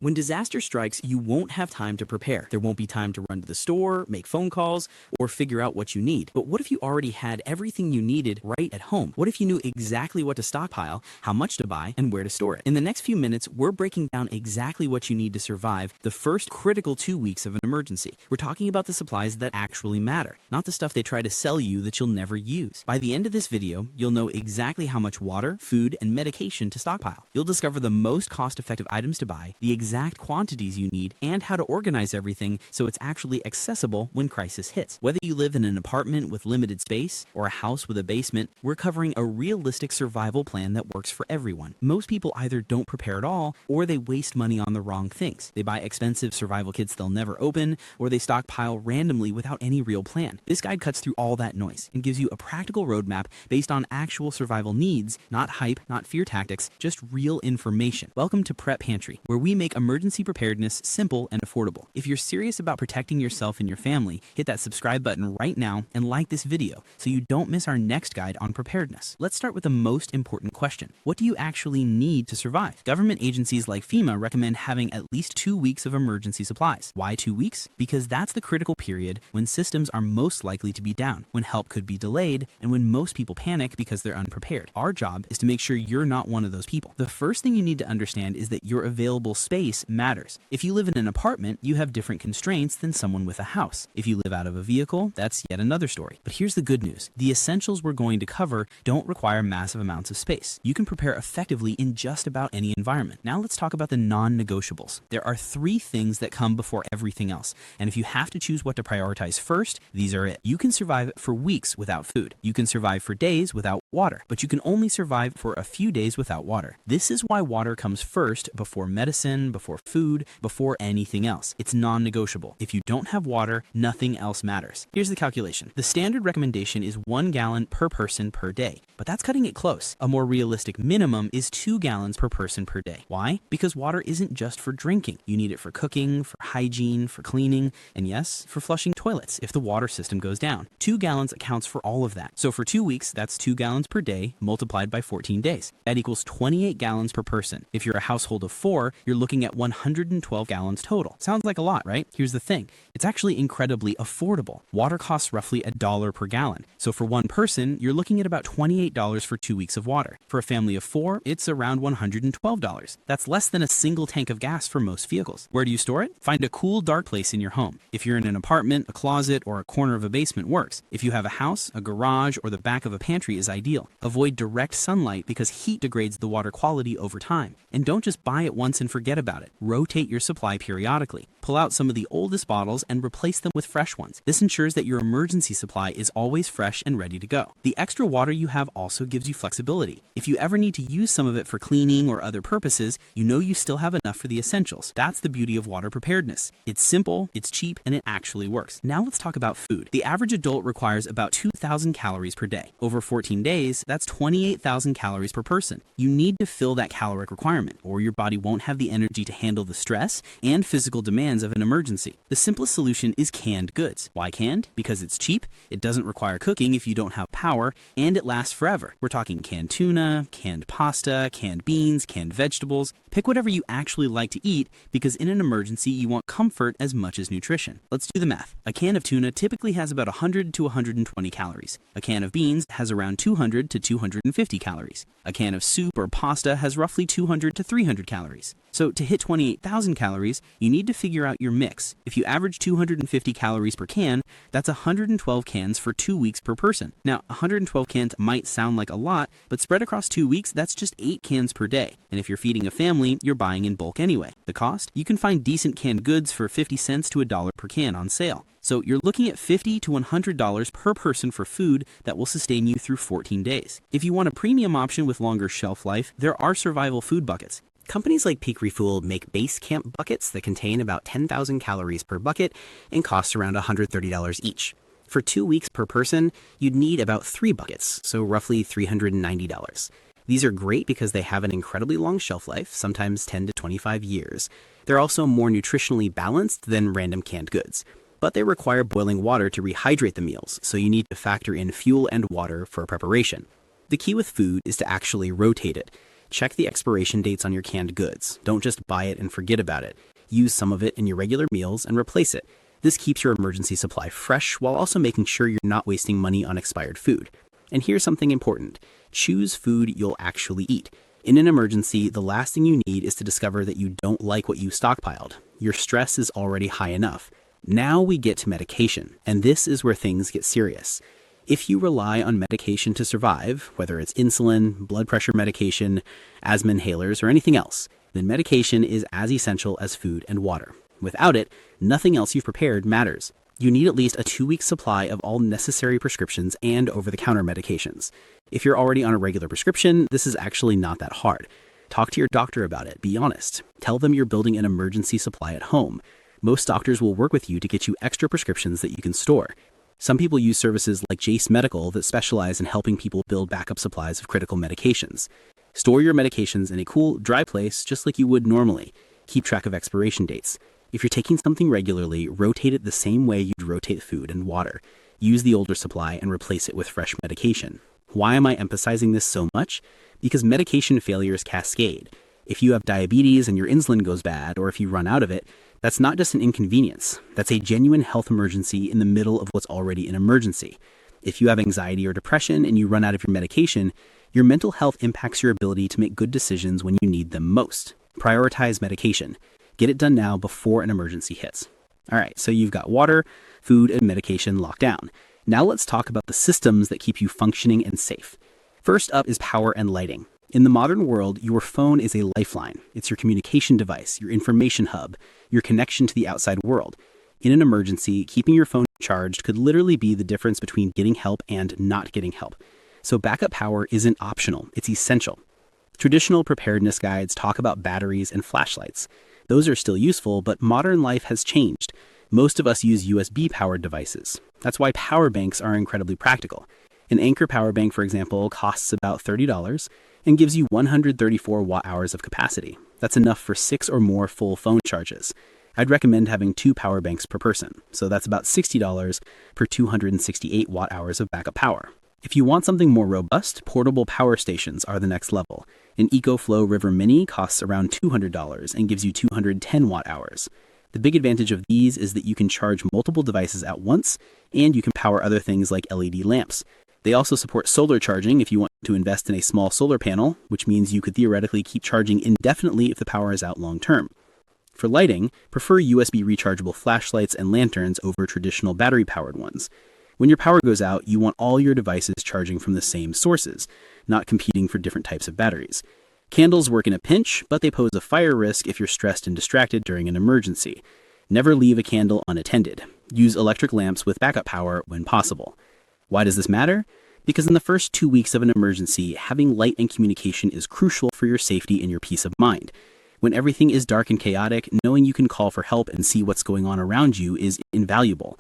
When disaster strikes, you won't have time to prepare. There won't be time to run to the store, make phone calls, or figure out what you need. But what if you already had everything you needed right at home? What if you knew exactly what to stockpile, how much to buy, and where to store it? In the next few minutes, we're breaking down exactly what you need to survive the first critical 2 weeks of an emergency. We're talking about the supplies that actually matter, not the stuff they try to sell you that you'll never use. By the end of this video, you'll know exactly how much water, food, and medication to stockpile. You'll discover the most cost-effective items to buy, the exact quantities you need, and how to organize everything so it's actually accessible when crisis hits. Whether you live in an apartment with limited space or a house with a basement, we're covering a realistic survival plan that works for everyone. Most people either don't prepare at all or they waste money on the wrong things. They buy expensive survival kits they'll never open, or they stockpile randomly without any real plan. This guide cuts through all that noise and gives you a practical roadmap based on actual survival needs, not hype, not fear tactics, just real information. Welcome to Prep Pantry, where we make emergency preparedness simple and affordable. If you're serious about protecting yourself and your family, hit that subscribe button right now and like this video so you don't miss our next guide on preparedness. Let's start with the most important question. What do you actually need to survive? Government agencies like FEMA recommend having at least 2 weeks of emergency supplies. Why 2 weeks? Because that's the critical period when systems are most likely to be down, when help could be delayed, and when most people panic because they're unprepared. Our job is to make sure you're not one of those people. The first thing you need to understand is that your available space matters. If you live in an apartment, you have different constraints than someone with a house. If you live out of a vehicle, that's yet another story. But here's the good news. The essentials we're going to cover don't require massive amounts of space. You can prepare effectively in just about any environment. Now let's talk about the non-negotiables. There are 3 things that come before everything else. And if you have to choose what to prioritize first, these are it. You can survive for weeks without food. You can survive for days without water, but you can only survive for a few days without water. This is why water comes first before medicine, before food, before anything else. It's non-negotiable. If you don't have water, nothing else matters. Here's the calculation. The standard recommendation is 1 gallon per person per day, but that's cutting it close. A more realistic minimum is 2 gallons per person per day. Why? Because water isn't just for drinking. You need it for cooking, for hygiene, for cleaning, and yes, for flushing toilets if the water system goes down. 2 gallons accounts for all of that. So for 2 weeks, that's 2 gallons per day multiplied by 14 days. That equals 28 gallons per person. If you're a household of 4, you're looking at 112 gallons total. Sounds like a lot, right? Here's the thing. It's actually incredibly affordable. Water costs roughly $1 per gallon. So for one person, you're looking at about $28 for 2 weeks of water. For a family of 4, it's around $112. That's less than a single tank of gas for most vehicles. Where do you store it? Find a cool, dark place in your home. If you're in an apartment, a closet, or a corner of a basement works. If you have a house, a garage, or the back of a pantry is ideal. Avoid direct sunlight because heat degrades the water quality over time. And don't just buy it once and forget about it. Rotate your supply periodically. Pull out some of the oldest bottles and replace them with fresh ones. This ensures that your emergency supply is always fresh and ready to go. The extra water you have also gives you flexibility. If you ever need to use some of it for cleaning or other purposes, you know you still have enough for the essentials. That's the beauty of water preparedness. It's simple, it's cheap, and it actually works. Now let's talk about food. The average adult requires about 2,000 calories per day. Over 14 days, that's 28,000 calories per person. You need to fill that caloric requirement, or your body won't have the energy to handle the stress and physical demands of an emergency. The simplest solution is canned goods. Why canned? Because it's cheap, it doesn't require cooking if you don't have power, and it lasts forever. We're talking canned tuna, canned pasta, canned beans, canned vegetables. Pick whatever you actually like to eat because in an emergency you want comfort as much as nutrition. Let's do the math. A can of tuna typically has about 100 to 120 calories. A can of beans has around 200 to 250 calories. A can of soup or pasta has roughly 200 to 300 calories. So to hit 28,000 calories, you need to figure out your mix. If you average 250 calories per can, that's 112 cans for 2 weeks per person. Now, 112 cans might sound like a lot, but spread across 2 weeks, that's just 8 cans per day. And if you're feeding a family, you're buying in bulk anyway. The cost? You can find decent canned goods for 50 cents to $1 per can on sale. So you're looking at $50 to $100 per person for food that will sustain you through 14 days. If you want a premium option with longer shelf life, there are survival food buckets. Companies like Peak Refuel make base camp buckets that contain about 10,000 calories per bucket and cost around $130 each. For 2 weeks per person, you'd need about 3 buckets, so roughly $390. These are great because they have an incredibly long shelf life, sometimes 10 to 25 years. They're also more nutritionally balanced than random canned goods. But they require boiling water to rehydrate the meals, so you need to factor in fuel and water for preparation. The key with food is to actually rotate it. Check the expiration dates on your canned goods. Don't just buy it and forget about it. Use some of it in your regular meals and replace it. This keeps your emergency supply fresh while also making sure you're not wasting money on expired food. And here's something important. Choose food you'll actually eat. In an emergency, the last thing you need is to discover that you don't like what you stockpiled. Your stress is already high enough. Now we get to medication, and this is where things get serious. If you rely on medication to survive, whether it's insulin, blood pressure medication, asthma inhalers, or anything else, then medication is as essential as food and water. Without it, nothing else you've prepared matters. You need at least a 2-week supply of all necessary prescriptions and over-the-counter medications. If you're already on a regular prescription, this is actually not that hard. Talk to your doctor about it. Be honest. Tell them you're building an emergency supply at home. Most doctors will work with you to get you extra prescriptions that you can store. Some people use services like Jace Medical that specialize in helping people build backup supplies of critical medications. Store your medications in a cool, dry place just like you would normally. Keep track of expiration dates. If you're taking something regularly, rotate it the same way you'd rotate food and water. Use the older supply and replace it with fresh medication. Why am I emphasizing this so much? Because medication failures cascade. If you have diabetes and your insulin goes bad, or if you run out of it, that's not just an inconvenience. That's a genuine health emergency in the middle of what's already an emergency. If you have anxiety or depression and you run out of your medication, your mental health impacts your ability to make good decisions when you need them most. Prioritize medication. Get it done now before an emergency hits. All right, so you've got water, food, and medication locked down. Now let's talk about the systems that keep you functioning and safe. First up is power and lighting. In the modern world, your phone is a lifeline. It's your communication device, your information hub, your connection to the outside world. In an emergency, keeping your phone charged could literally be the difference between getting help and not getting help. So backup power isn't optional, it's essential. Traditional preparedness guides talk about batteries and flashlights. Those are still useful, but modern life has changed. Most of us use USB-powered devices. That's why power banks are incredibly practical. An Anchor power bank, for example, costs about $30 and gives you 134 watt-hours of capacity. That's enough for 6 or more full phone charges. I'd recommend having 2 power banks per person, so that's about $60 per 268 watt-hours of backup power. If you want something more robust, portable power stations are the next level. An EcoFlow River Mini costs around $200 and gives you 210 watt-hours. The big advantage of these is that you can charge multiple devices at once, and you can power other things like LED lamps. They also support solar charging if you want to invest in a small solar panel, which means you could theoretically keep charging indefinitely if the power is out long term. For lighting, prefer USB rechargeable flashlights and lanterns over traditional battery-powered ones. When your power goes out, you want all your devices charging from the same sources, not competing for different types of batteries. Candles work in a pinch, but they pose a fire risk if you're stressed and distracted during an emergency. Never leave a candle unattended. Use electric lamps with backup power when possible. Why does this matter? Because in the first 2 weeks of an emergency, having light and communication is crucial for your safety and your peace of mind. When everything is dark and chaotic, knowing you can call for help and see what's going on around you is invaluable.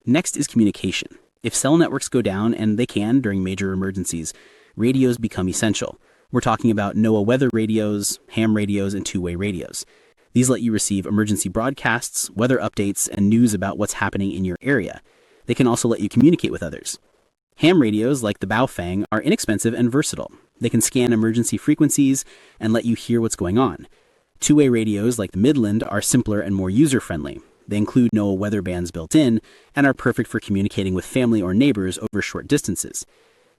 Next is communication. If cell networks go down, and they can during major emergencies, radios become essential. We're talking about NOAA weather radios, ham radios, and two-way radios. These let you receive emergency broadcasts, weather updates, and news about what's happening in your area. They can also let you communicate with others. Ham radios, like the Baofeng, are inexpensive and versatile. They can scan emergency frequencies and let you hear what's going on. Two-way radios, like the Midland, are simpler and more user-friendly. They include NOAA weather bands built in and are perfect for communicating with family or neighbors over short distances.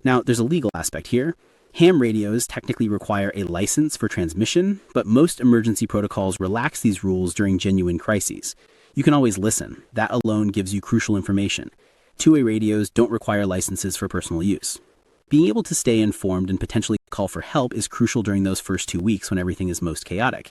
Now, there's a legal aspect here. Ham radios technically require a license for transmission, but most emergency protocols relax these rules during genuine crises. You can always listen. That alone gives you crucial information. Two-way radios don't require licenses for personal use. Being able to stay informed and potentially call for help is crucial during those first 2 weeks when everything is most chaotic.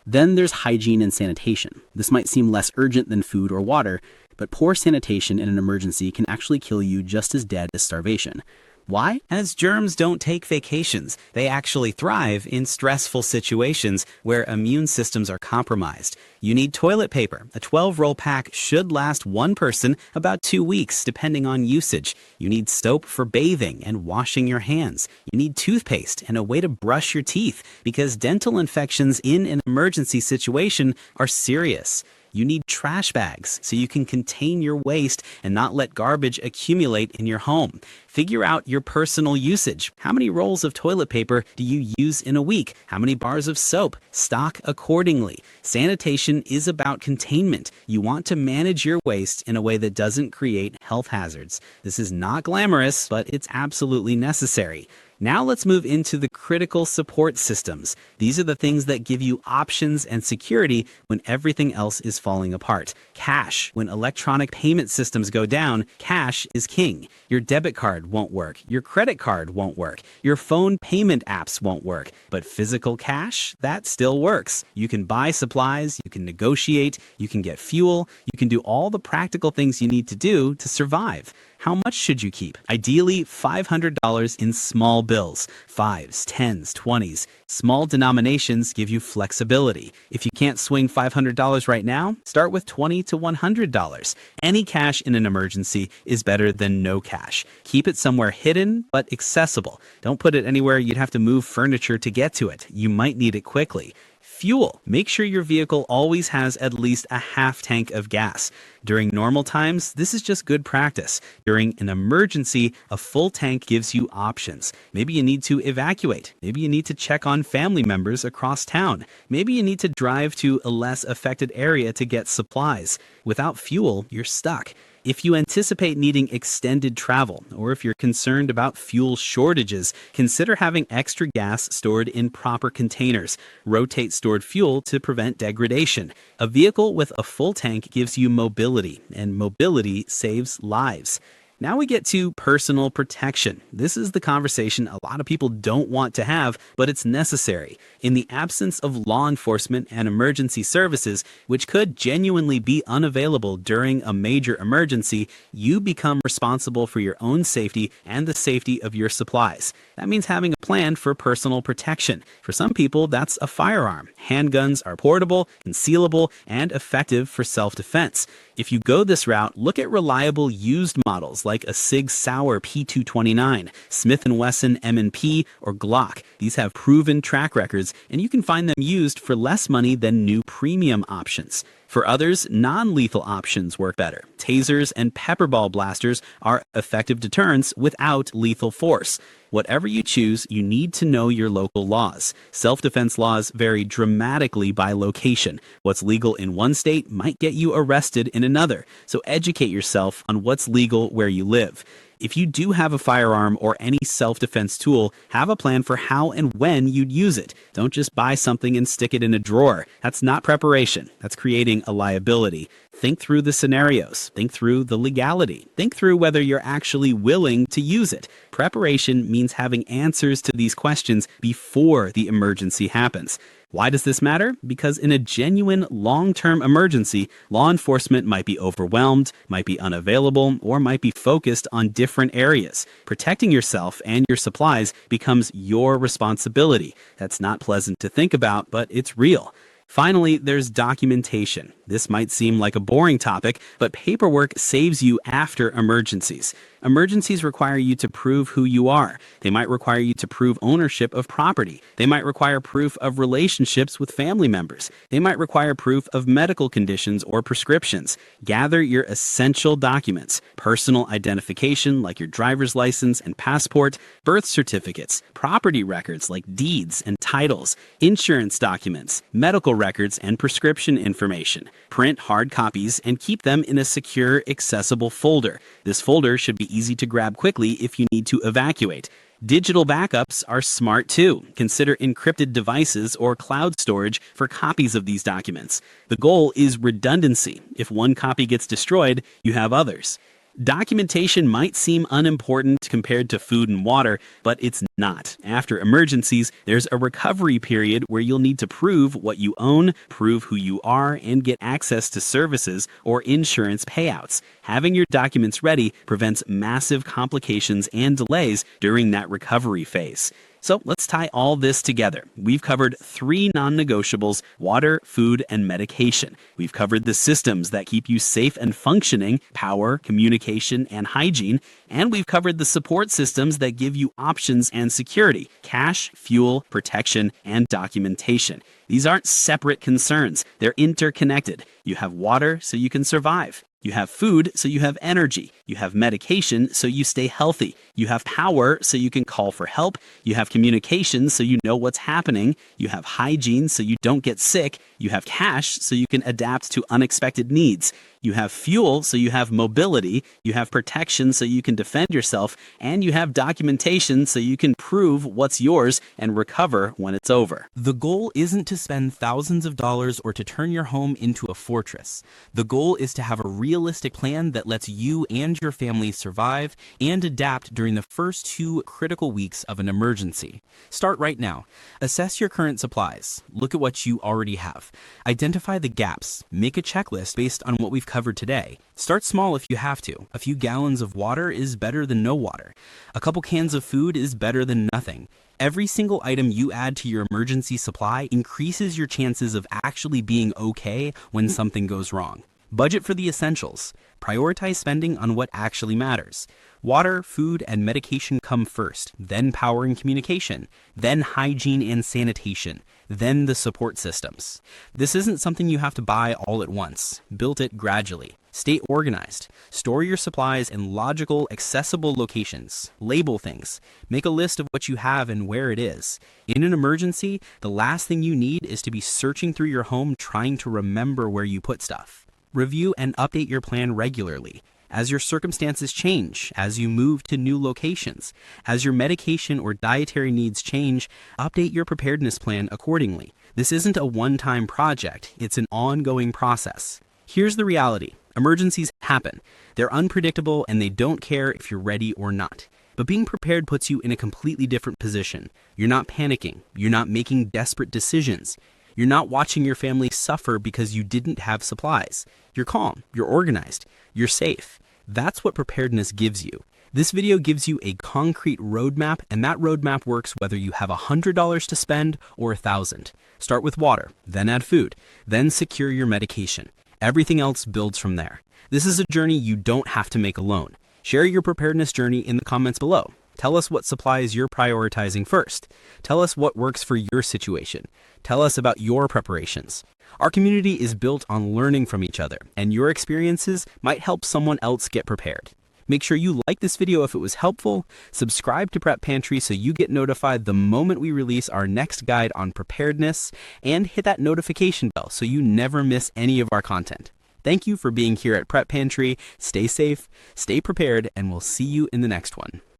Then there's hygiene and sanitation. This might seem less urgent than food or water, but poor sanitation in an emergency can actually kill you just as dead as starvation. Why? As germs don't take vacations, they actually thrive in stressful situations where immune systems are compromised. You need toilet paper. A 12-roll pack should last one person about 2 weeks, depending on usage. You need soap for bathing and washing your hands. You need toothpaste and a way to brush your teeth, because dental infections in an emergency situation are serious. You need trash bags so you can contain your waste and not let garbage accumulate in your home. Figure out your personal usage. How many rolls of toilet paper do you use in a week? How many bars of soap? Stock accordingly. Sanitation is about containment. You want to manage your waste in a way that doesn't create health hazards. This is not glamorous, but it's absolutely necessary. Now let's move into the critical support systems. These are the things that give you options and security when everything else is falling apart. Cash. When electronic payment systems go down, cash is king. Your debit card won't work. Your credit card won't work. Your phone payment apps won't work. But physical cash, that still works. You can buy supplies, you can negotiate, you can get fuel, you can do all the practical things you need to do to survive. How much should you keep? Ideally, $500 in small bills. 5s, 10s, 20s. Small denominations give you flexibility. If you can't swing $500 right now, start with $20 to $100. Any cash in an emergency is better than no cash. Keep it somewhere hidden but accessible. Don't put it anywhere you'd have to move furniture to get to it. You might need it quickly. Fuel. Make sure your vehicle always has at least a half tank of gas. During normal times, this is just good practice. During an emergency, a full tank gives you options. Maybe you need to evacuate. Maybe you need to check on family members across town. Maybe you need to drive to a less affected area to get supplies. Without fuel, you're stuck. If you anticipate needing extended travel, or if you're concerned about fuel shortages, consider having extra gas stored in proper containers. Rotate stored fuel to prevent degradation. A vehicle with a full tank gives you mobility, and mobility saves lives. Now we get to personal protection. This is the conversation a lot of people don't want to have, but it's necessary. In the absence of law enforcement and emergency services, which could genuinely be unavailable during a major emergency, you become responsible for your own safety and the safety of your supplies. That means having a plan for personal protection. For some people, that's a firearm. Handguns are portable, concealable, and effective for self-defense. If you go this route, look at reliable used models like a Sig Sauer P229, Smith & Wesson M&P, or Glock. These have proven track records, and you can find them used for less money than new premium options. For others, non-lethal options work better. Tasers and pepperball blasters are effective deterrents without lethal force. Whatever you choose, you need to know your local laws. Self-defense laws vary dramatically by location. What's legal in one state might get you arrested in another, so educate yourself on what's legal where you live. If you do have a firearm or any self-defense tool, have a plan for how and when you'd use it. Don't just buy something and stick it in a drawer. That's not preparation. That's creating a liability. Think through the scenarios. Think through the legality. Think through whether you're actually willing to use it. Preparation means having answers to these questions before the emergency happens. Why does this matter? Because in a genuine long-term emergency, law enforcement might be overwhelmed, might be unavailable, or might be focused on different areas. Protecting yourself and your supplies becomes your responsibility. That's not pleasant to think about, but it's real. Finally, there's documentation. This might seem like a boring topic, but paperwork saves you after emergencies. Emergencies require you to prove who you are. They might require you to prove ownership of property. They might require proof of relationships with family members. They might require proof of medical conditions or prescriptions. Gather your essential documents: personal identification like your driver's license and passport, birth certificates, property records like deeds and titles, insurance documents, medical records and prescription information. Print hard copies and keep them in a secure, accessible folder. This folder should be easy to grab quickly if you need to evacuate. Digital backups are smart too. Consider encrypted devices or cloud storage for copies of these documents. The goal is redundancy. If one copy gets destroyed, you have others. Documentation might seem unimportant compared to food and water, but it's not. After emergencies, there's a recovery period where you'll need to prove what you own, prove who you are, and get access to services or insurance payouts. Having your documents ready prevents massive complications and delays during that recovery phase. So let's tie all this together. We've covered 3 non-negotiables: water, food, and medication. We've covered the systems that keep you safe and functioning: power, communication, and hygiene. And we've covered the support systems that give you options and security: cash, fuel, protection, and documentation. These aren't separate concerns. They're interconnected. You have water so you can survive. You have food so you have energy. You have medication so you stay healthy. You have power so you can call for help. You have communication so you know what's happening. You have hygiene so you don't get sick. You have cash so you can adapt to unexpected needs. You have fuel so you have mobility. You have protection so you can defend yourself. And you have documentation so you can prove what's yours and recover when it's over. The goal isn't to spend thousands of dollars or to turn your home into a fortress. The goal is to have a realistic plan that lets you and your family survive and adapt during the first 2 critical weeks of an emergency. Start right now. Assess your current supplies. Look at what you already have. Identify the gaps. Make a checklist based on what we've covered today. Start small if you have to. A few gallons of water is better than no water. A couple cans of food is better than nothing. Every single item you add to your emergency supply increases your chances of actually being okay when something goes wrong. Budget for the essentials. Prioritize spending on what actually matters. Water, food, and medication come first, then power and communication, then hygiene and sanitation, then the support systems. This isn't something you have to buy all at once. Build it gradually. Stay organized. Store your supplies in logical, accessible locations. Label things. Make a list of what you have and where it is. In an emergency, the last thing you need is to be searching through your home trying to remember where you put stuff. Review and update your plan regularly. As your circumstances change, as you move to new locations, as your medication or dietary needs change, update your preparedness plan accordingly. This isn't a one-time project, it's an ongoing process. Here's the reality. Emergencies happen. They're unpredictable and they don't care if you're ready or not. But being prepared puts you in a completely different position. You're not panicking. You're not making desperate decisions. You're not watching your family suffer because you didn't have supplies. You're calm, you're organized, you're safe. That's what preparedness gives you. This video gives you a concrete roadmap, and that roadmap works whether you have $100 to spend or $1,000. Start with water, then add food, then secure your medication. Everything else builds from there. This is a journey you don't have to make alone. Share your preparedness journey in the comments below. Tell us what supplies you're prioritizing first. Tell us what works for your situation. Tell us about your preparations. Our community is built on learning from each other, and your experiences might help someone else get prepared. Make sure you like this video if it was helpful, subscribe to Prep Pantry so you get notified the moment we release our next guide on preparedness, and hit that notification bell so you never miss any of our content. Thank you for being here at Prep Pantry. Stay safe, stay prepared, and we'll see you in the next one.